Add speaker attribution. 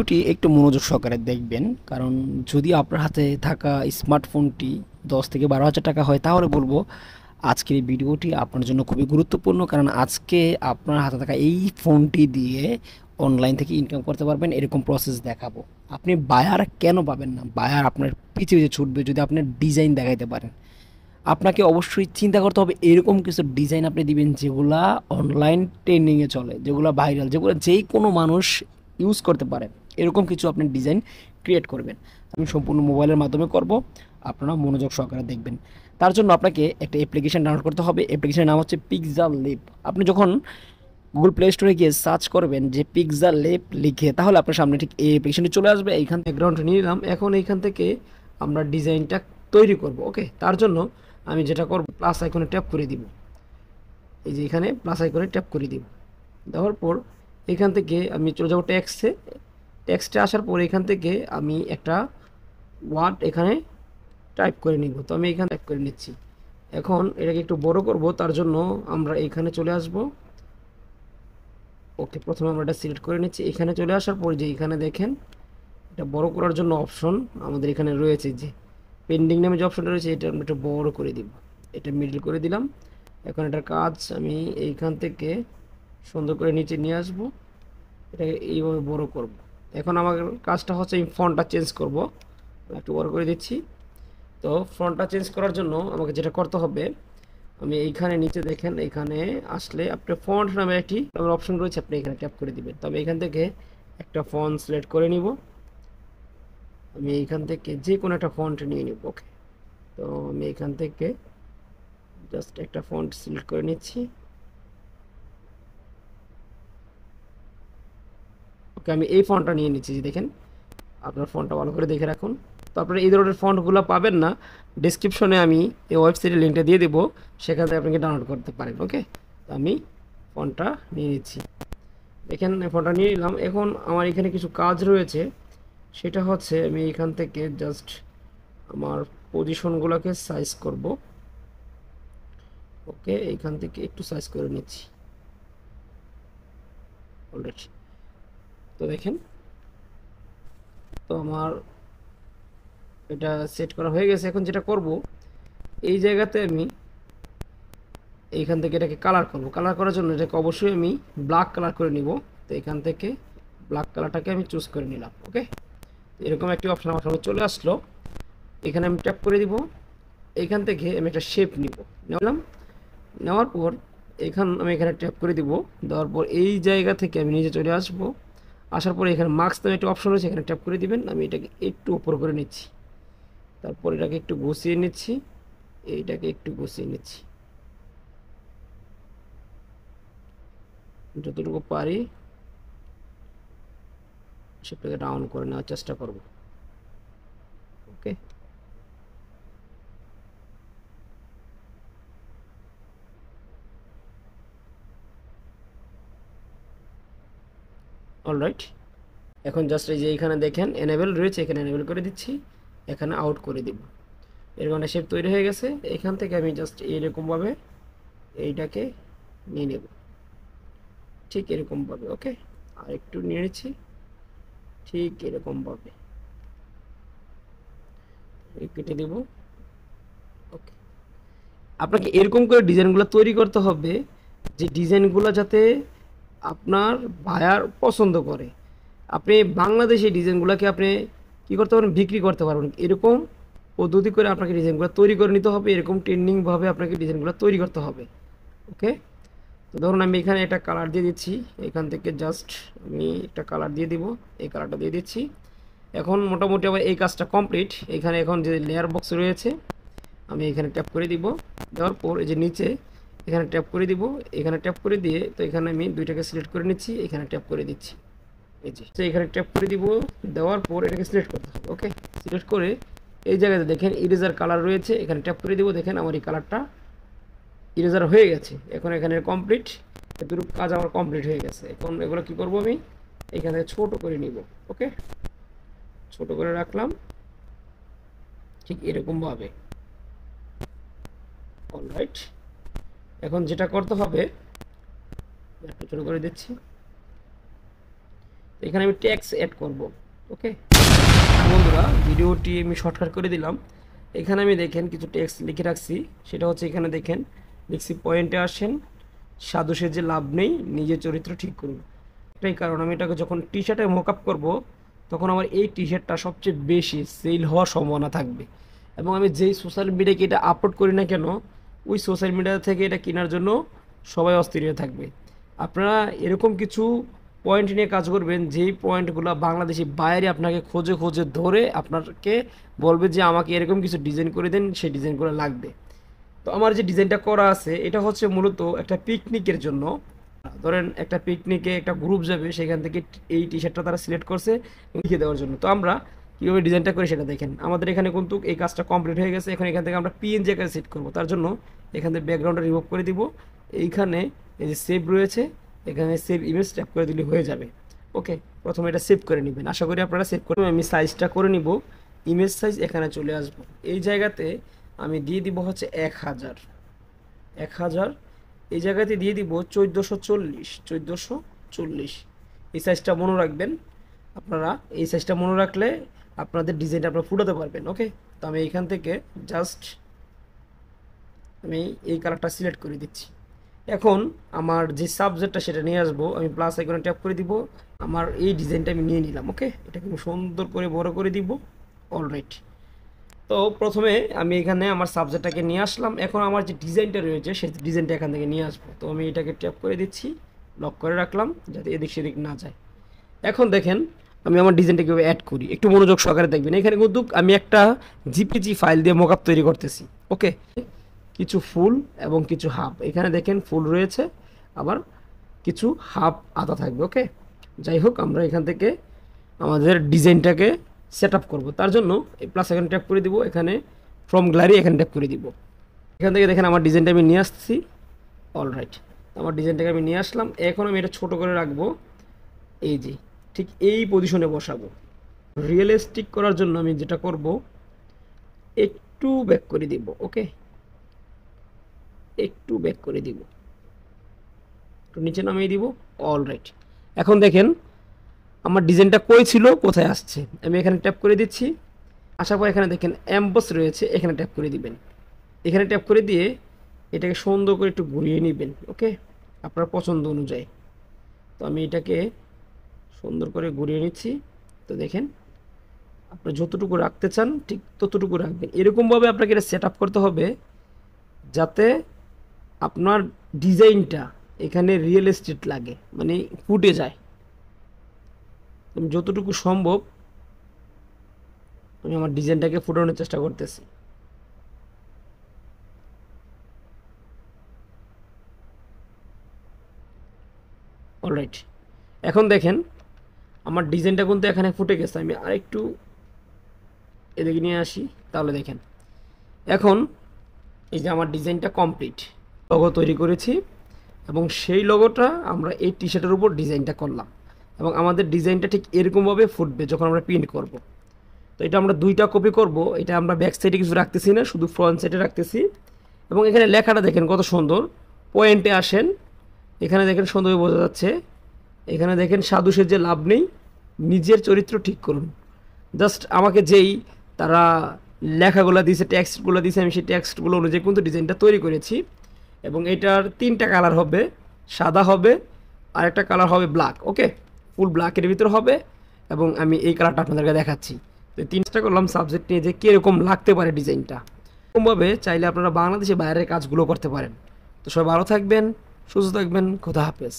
Speaker 1: ভিডিওটি একটু মনোযোগ সহকারে দেখবেন, কারণ যদি আপনার হাতে থাকা স্মার্টফোনটি 10 থেকে 12 হাজার টাকা হয় তাহলে বলবো আজকের এই ভিডিওটি আপনার জন্য খুবই গুরুত্বপূর্ণ। কারণ আজকে আপনার হাতে থাকা এই ফোনটি দিয়ে অনলাইন থেকে ইনকাম করতে পারবেন, এরকম প্রসেস দেখাবো। আপনি বায়ার কেন পাবেন না? বায়ার আপনার পিছে পিছে ছুটবে যদি আপনি ডিজাইন দেখাইতে পারেন। আপনাকে অবশ্যই চিন্তা করতে হবে এরকম কিছু ডিজাইন আপনি দিবেন যেগুলা অনলাইন ট্রেন্ডিংয়ে চলে, যেগুলো ভাইরাল, যেগুলো যেই কোনো মানুষ ইউজ করতে পারে, এরকম কিছু আপনি ডিজাইন ক্রিয়েট করবেন। আমি সম্পূর্ণ মোবাইলের মাধ্যমে করব, আপনারা মনোযোগ সহকারে দেখবেন। তার জন্য আপনাকে একটা অ্যাপ্লিকেশন ডাউনলোড করতে হবে। অ্যাপ্লিকেশনের নাম হচ্ছে পিক্সেল ল্যাব। আপনি যখন গুগল প্লে স্টোরে গিয়ে সার্চ করবেন যে পিক্সেল ল্যাব লিখে, তাহলে আপনার সামনে ঠিক এই অ্যাপ্লিকেশনটি চলে আসবে। এইখান থেকে ব্যাকগ্রাউন্ড নিয়ে নিলাম। এখন এইখান থেকে আমরা ডিজাইনটা তৈরি করব। ওকে, তার জন্য আমি যেটা করব, প্লাস আইকনে ট্যাপ করে দিব। এই যে এখানে প্লাস আইকনে ট্যাপ করে দিব। দেওয়ার পর এখান থেকে আমি চলে যাব টেক্সটে। টেক্সটে আসার পর এখান থেকে আমি একটা ওয়ার্ড এখানে টাইপ করে নিব। তো আমি এখানে টাইপ করে নিচ্ছি। এখন এটাকে একটু বড় করব, তার জন্য আমরা এখানে চলে আসব। ওকে, প্রথমে আমরা এটা সিলেক্ট করে নিচ্ছি। এখানে চলে আসার পর যে এখানে দেখেন এটা বড় করার জন্য অপশন আমাদের এখানে রয়েছে, যে পেন্ডিং নামে যে অপশনটা রয়েছে এটা আমরা একটু বড় করে দিব। এটা মিডল করে দিলাম। এখন এটার কাজ আমি এইখান থেকে সুন্দর করে নিচে নিয়ে আসব, এটাকে এইভাবে বড় করব। এখন আমার কাজটা হচ্ছে এই ফন্টটা চেঞ্জ করব। একটু বড় করে দিচ্ছি। তো ফন্টটা চেঞ্জ করার জন্য আমাকে যেটা করতে হবে, আমি এইখানে নিচে দেখেন, এখানে আসলে আপনি ফন্ট নামে একটি অপশন রয়েছে, আপনি এখানে ট্যাপ করে দিবেন। তবে এখান থেকে একটা ফন্ট সিলেক্ট করে নিব। আমি এইখান থেকে যে কোনো একটা ফন্ট নিয়ে নিব। ওকে, তো আমি এখান থেকে জাস্ট একটা ফন্ট সিলেক্ট করে নিচ্ছি। ওকে, আমি এই ফন্টটা নিয়ে নিচ্ছি। যে দেখেন, আপনার ফন্টটা ভালো করে দেখে রাখুন। তো আপনারা এই ধরনের ফন্টগুলো পাবেন না, ডিসক্রিপশনে আমি এই ওয়েবসাইটের লিঙ্কটা দিয়ে দেবো, সেখান থেকে আপনাকে ডাউনলোড করতে পারেন। ওকে, তো আমি ফন্টটা নিয়ে নিচ্ছি। দেখেন ফন্টটা নিয়ে নিলাম। এখন আমার এখানে কিছু কাজ রয়েছে, সেটা হচ্ছে আমি এখান থেকে জাস্ট আমার পজিশনগুলোকে সাইজ করব। ওকে, এইখান থেকে একটু সাইজ করে নিচ্ছি অলরেডি। তো দেখেন, তো আমার এটা সেট করা হয়ে গেছে। এখন যেটা করব, এই জায়গাতে আমি এইখান থেকে এটাকে কালার করব। কালার করার জন্য এটাকে অবশ্যই আমি ব্ল্যাক কালার করে নিব। তো এখান থেকে ব্ল্যাক কালারটাকে আমি চুজ করে নিলাম। ওকে, এরকম একটি অপশন আমার সামনে চলে আসলো। এখানে আমি ট্যাপ করে দিব। এখান থেকে আমি একটা শেপ নিব। নিলাম, নেওয়ার পর আমি এখানে ট্যাপ করে দিব। দেওয়ার পর এই জায়গা থেকে আমি নিচে চলে আসব। আসার পরে এখানে মার্কস নামে একটা অপশন রয়েছে, এখানে ট্যাপ করে দিবেন। আমি এটাকে একটু উপর করে নিচ্ছি। তারপর এটাকে একটু গুছিয়ে নিচ্ছি। এইটাকে একটু গুছিয়ে নিচ্ছি যতটুকু পারি। সেটাকে ডাউন করে নেওয়ার চেষ্টা করব। ওকে, অলরাইট। এখন জাস্ট এই যে এখানে দেখেন এনেবেল রয়েছে, এখানে এনেবেল করে দিচ্ছি, এখানে আউট করে দিব। এরকম একটা শেপ তৈরি হয়ে গেছে। এখান থেকে আমি জাস্ট এইরকমভাবে এইটাকে নিয়ে নেব, ঠিক এরকমভাবে। ওকে, আর একটু নিয়ে নিচ্ছি ঠিক এরকমভাবে, কেটে দেব। ওকে, আপনাকে এরকম করে ডিজাইনগুলো তৈরি করতে হবে, যে ডিজাইনগুলো যাতে আপনার বায়ার পছন্দ করে। আপনি বাংলাদেশে ডিজাইনগুলোকে আপনি কী করতে পারেন, বিক্রি করতে পারবেন। এরকম পদ্ধতি করে আপনাকে ডিজাইনগুলো তৈরি করে নিতে হবে, এরকম ট্রেন্ডিংভাবে আপনাকে ডিজাইনগুলো তৈরি করতে হবে। ওকে, তো ধরুন আমি এখানে একটা কালার দিয়ে দিচ্ছি। এখান থেকে জাস্ট আমি একটা কালার দিয়ে দিব, এই কালারটা দিয়ে দিচ্ছি। এখন মোটামুটি আমার এই কাজটা কমপ্লিট। এখানে এখন যে লেয়ার বক্স রয়েছে, আমি এখানে ট্যাপ করে দিব। দেওয়ার পর এই যে নিচে এখানে ট্যাপ করে দিব। এখানে ট্যাপ করে দিয়ে, তো এখানে আমি দুইটাকে সিলেক্ট করে নিচ্ছি, এখানে ট্যাপ করে দিচ্ছি। এই যে এখানে ট্যাপ করে দিব। দেওয়ার পর এটাকে সিলেক্ট করতে হবে। ওকে, সিলেক্ট করে এই জায়গাতে দেখেন ইরেজার কালার রয়েছে, এখানে ট্যাপ করে দিব। দেখেন আমার এই কালারটা ইরেজার হয়ে গেছে। এখন এখানে কমপ্লিট, এতটুকু কাজ আমার কমপ্লিট হয়ে গেছে। এখন এগুলো কি করব, আমি এখানে ছোট করে নিব। ওকে, ছোট করে রাখলাম ঠিক এরকমভাবে। অলরাইট, এখন যেটা করতে হবে, একটু ছোট করে দিচ্ছি। এখানে আমি ট্যাক্স অ্যাড করব। ওকে বন্ধুরা, ভিডিওটি আমি শর্টকাট করে দিলাম। এখানে আমি দেখেন কিছু টেক্সট লিখে রাখছি, সেটা হচ্ছে এখানে দেখেন লিখছি পয়েন্টে আসেন, সাধু সেজে লাভ নেই, নিজের চরিত্র ঠিক করুন। এটাই কারণ আমি এটাকে যখন টি শার্টে মোকআপ করব তখন আমার এই টি শার্টটা সবচেয়ে বেশি সেল হওয়ার সম্ভাবনা থাকবে। এবং আমি যেই সোশ্যাল মিডিয়াকে এটা আপলোড করি না কেন, ওই সোশ্যাল মিডিয়া থেকে এটা কেনার জন্য সবাই অস্থির হয়ে থাকবে। আপনারা এরকম কিছু পয়েন্ট নিয়ে কাজ করবেন, যেই পয়েন্টগুলো বাংলাদেশি বাইরে আপনাকে খোঁজে খোঁজে ধরে আপনাকে বলবে যে আমাকে এরকম কিছু ডিজাইন করে দেন, সেই ডিজাইনগুলো লাগবে। তো আমার যে ডিজাইনটা করা আছে এটা হচ্ছে মূলত একটা পিকনিকের জন্য। ধরেন একটা পিকনিকে একটা গ্রুপ যাবে, সেখান থেকে এই টি শার্টটা তারা সিলেক্ট করছে লিখে দেওয়ার জন্য। তো আমরা কীভাবে ডিজাইনটা করি সেটা দেখেন। আমাদের এখানে কিন্তু এই কাজটা কমপ্লিট হয়ে গেছে। এখন এখান থেকে আমরা পিএনজি আকারে সেট করবো। তার জন্য এখান থেকে ব্যাকগ্রাউন্ডটা রিমুভ করে দিব। এইখানে এই যে সেভ রয়েছে, এখানে সেভ ইমেজ ট্যাপ করে দিলে হয়ে যাবে। ওকে, প্রথমে এটা সেভ করে নেবেন। আশা করি আপনারা সেভ করবেন। আমি সাইজটা করে নিব, ইমেজ সাইজ এখানে চলে আসব। এই জায়গাতে আমি দিয়ে দিব হচ্ছে 1000। এই জায়গাতে দিয়ে দিব 1440। এই সাইজটা মনে রাখবেন আপনারা। এই সাইজটা মনে রাখলে আপনাদের ডিজাইনটা আপনারা ফুটাতে পারবেন। ওকে, তো আমি এইখান থেকে জাস্ট আমি এই কালারটা সিলেক্ট করে দিচ্ছি। এখন আমার যে সাবজেক্টটা সেটা নিয়ে আসবো, আমি প্লাস আইকনে ট্যাপ করে দিব। আমার এই ডিজাইনটা আমি নিয়ে নিলাম। ওকে, এটাকে আমি সুন্দর করে বড় করে দিব। অলরাইট, তো প্রথমে আমি এখানে আমার সাবজেক্টটাকে নিয়ে আসলাম। এখন আমার যে ডিজাইনটা রয়েছে সেই ডিজাইনটা এখান থেকে নিয়ে আসবো। তো আমি এটাকে ট্যাপ করে দিচ্ছি, লক করে রাখলাম যাতে এদিক সেদিক না যায়। এখন দেখেন আমি আমার ডিজাইনটা কীভাবে অ্যাড করি, একটু মনোযোগ সহকারে দেখবেন। এখানে কিন্তু আমি একটা জিপিজি ফাইল দিয়ে মকআপ তৈরি করতেছি। ওকে, কিছু ফুল এবং কিছু হাফ, এখানে দেখেন ফুল রয়েছে, আবার কিছু হাফ আধা থাকবে। ওকে, যাই হোক আমরা এখান থেকে আমাদের ডিজাইনটাকে সেট আপ করবো। তার জন্য এই প্লাস এখানে ট্যাপ করে দিব, এখানে ফ্রম গ্যালারি এখানে ট্যাপ করে দিব। এখান থেকে দেখেন আমার ডিজাইনটা আমি নিয়ে আসছি। অলরাইট, আমার ডিজাইনটাকে আমি নিয়ে আসলাম। এখন আমি এটা ছোট করে রাখবো, এই যে ঠিক এই পজিশনে বসাবো। রিয়েলিস্টিক করার জন্য আমি যেটা করব, একটু ব্যাক করে দিব। ওকে, একটু ব্যাক করে দিব, একটু নিচে নামিয়ে দিব। অলরাইট, এখন দেখেন আমার ডিজাইনটা কই ছিল, কোথায় আসছে। আমি এখানে ট্যাপ করে দিচ্ছি। আসার পর এখানে দেখেন এমবস রয়েছে, এখানে ট্যাপ করে দিবেন। এখানে ট্যাপ করে দিয়ে এটাকে সুন্দর করে একটু ঘুরিয়ে নেবেন। ওকে, আপনার পছন্দ অনুযায়ী। তো আমি এটাকে সুন্দর করে ঘুরিয়ে নিচ্ছি। তো দেখেন আপনার যতটুকু রাখতে চান ঠিক ততটুকু রাখবেন। এরকমভাবে আপনাকে এটা সেট আপ করতে হবে যাতে আপনার ডিজাইনটা এখানে রিয়েলিস্টিক লাগে, মানে ফুটে যায়। যতটুকু সম্ভব আমি আমার ডিজাইনটাকে ফুটানোর চেষ্টা করতেছি। অলরাইট, এখন দেখেন আমার ডিজাইনটা কিন্তু এখানে ফুটে গেছে। আমি আরেকটু এদিকে নিয়ে আসি, তাহলে দেখেন এখন এই যে আমার ডিজাইনটা কমপ্লিট। লোগো তৈরি করেছি এবং সেই লোগোটা আমরা এই টি শার্টের উপর ডিজাইনটা করলাম এবং আমাদের ডিজাইনটা ঠিক এরকমভাবে ফুটবে যখন আমরা প্রিন্ট করব। তো এটা আমরা দুইটা কপি করব। এটা আমরা ব্যাক সাইডে কিছু রাখতেছি না, শুধু ফ্রন্ট সাইডে রাখতেছি। এবং এখানে লেখাটা দেখেন কত সুন্দর, পয়েন্টে আসেন, এখানে দেখেন সুন্দরভাবে বোঝা যাচ্ছে। এখানে দেখেন সাধু সেজে লাভ নেই, নিজের চরিত্র ঠিক করুন। জাস্ট আমাকে যেই তারা লেখাগুলো দিয়েছে, টেক্সটগুলো দিয়েছে, আমি সেই টেক্সটগুলো অনুযায়ী কিন্তু ডিজাইনটা তৈরি করেছি। এবং এটার 3টা কালার হবে, সাদা হবে, আর একটা কালার হবে ব্ল্যাক। ওকে, ফুল ব্ল্যাকের ভিতর হবে এবং আমি এই কালারটা আপনাদেরকে দেখাচ্ছি। তো 3টা করলাম সাবজেক্ট নিয়ে যে কীরকম লাগতে পারে ডিজাইনটা। এরকমভাবে চাইলে আপনারা বাংলাদেশে বাইরের কাজগুলো করতে পারেন। তো সবাই ভালো থাকবেন, সুস্থ থাকবেন, খোদা হাফেজ।